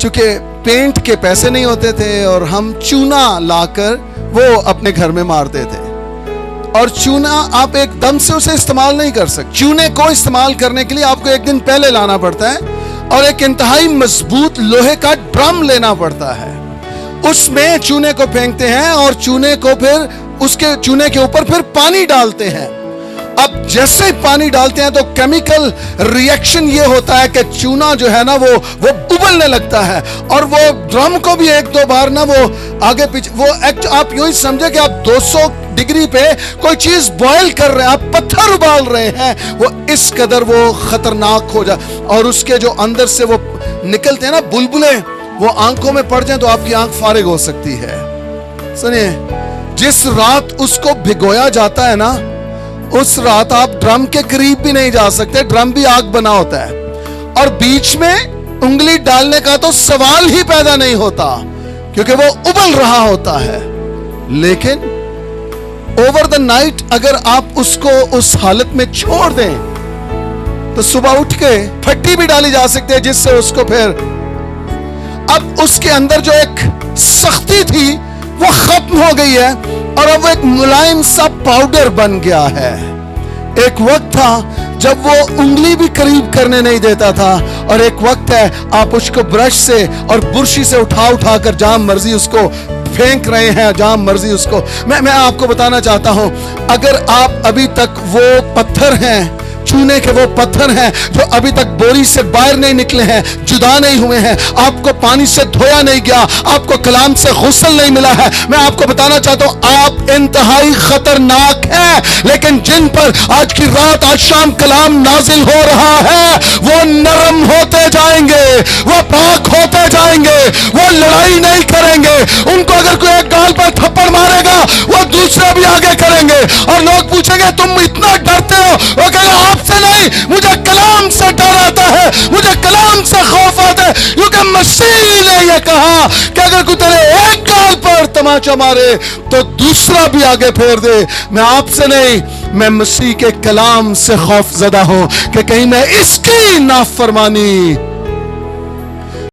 چونکہ پینٹ کے پیسے نہیں ہوتے تھے اور ہم چونا لا کر وہ اپنے گھر میں مارتے تھے، اور چونا آپ ایک دم سے اسے استعمال نہیں کر سکتے. چونے کو استعمال کرنے کے لیے آپ کو ایک دن پہلے لانا پڑتا ہے اور ایک انتہائی مضبوط لوہے کا ڈرم لینا پڑتا ہے. اس میں چونے کو پھینکتے ہیں اور چونے کو پھر اس کے چونے کے اوپر پھر پانی ڈالتے ہیں. اب جیسے پانی ڈالتے ہیں تو کیمیکل ریئیکشن یہ ہوتا ہے کہ چونا جو ہے نا وہ ابلنے لگتا ہے، اور وہ ڈرم کو بھی ایک دو بار نا وہ آگے پیچھے وہ آپ یوں ہی سمجھے کہ آپ 200 ڈگری پہ کوئی چیز بوائل کر رہے ہیں، آپ پتھر ابال رہے ہیں، وہ اس قدر وہ خطرناک ہو جائے. اور اس کے جو اندر سے وہ نکلتے ہیں نا بلبلے، وہ آنکھوں میں پڑ جائیں تو آپ کی آنکھ فارغ ہو سکتی ہے. سنیے، جس رات اس کو بھگویا جاتا ہے نا، اس رات آپ ڈرم کے قریب بھی نہیں جا سکتے، ڈرم بھی آگ بنا ہوتا ہے، اور بیچ میں انگلی ڈالنے کا تو سوال ہی پیدا نہیں ہوتا کیونکہ وہ ابل رہا ہوتا ہے. لیکن اوور دا نائٹ اگر آپ اس کو اس حالت میں چھوڑ دیں تو صبح اٹھ کے پھٹی بھی ڈالی جا سکتی ہے، جس سے اس کو پھر اب اس کے اندر جو ایک سختی تھی وہ ختم ہو گئی ہے، اور اب وہ ایک ملائم سا پاؤڈر بن گیا ہے. ایک وقت تھا جب وہ انگلی بھی قریب کرنے نہیں دیتا تھا، اور ایک وقت ہے آپ اس کو برش سے اور برشی سے اٹھا کر جہاں مرضی اس کو پھینک رہے ہیں، جہاں مرضی اس کو. میں آپ کو بتانا چاہتا ہوں، اگر آپ ابھی تک وہ پتھر ہیں، چونے کے وہ پتھر ہیں جو ابھی تک بوری سے باہر نہیں نکلے ہیں، جدا نہیں ہوئے ہیں، آپ کو پانی سے دھویا نہیں گیا، آپ کو کلام سے غسل نہیں ملا ہے، میں آپ کو بتانا چاہتا ہوں آپ انتہائی خطرناک ہیں. لیکن جن پر آج کی رات آج شام کلام نازل ہو رہا ہے، وہ نرم ہوتے جائیں گے، وہ پاک ہوتے جائیں گے، وہ لڑائی نہیں کریں گے. ان کو اگر کوئی ایک گال پر تھپڑ مارے گا وہ دوسرے بھی آگے کریں گے، اور لوگ پوچھیں گے تم اتنا ڈرتے ہو، وہ کہے گا آپ سے نہیں، مجھے کلام سے ڈر آتا ہے، مجھے کلام سے خوف آتا ہے، کیونکہ مسیح نے یہ کہا کہ اگر کوئی تیرے ایک گال پر تماچا مارے تو دوسرا بھی آگے پھیر دے. میں آپ سے نہیں، میں مسیح کے کلام سے خوف زدہ ہوں کہ کہیں میں اس کی نافرمانی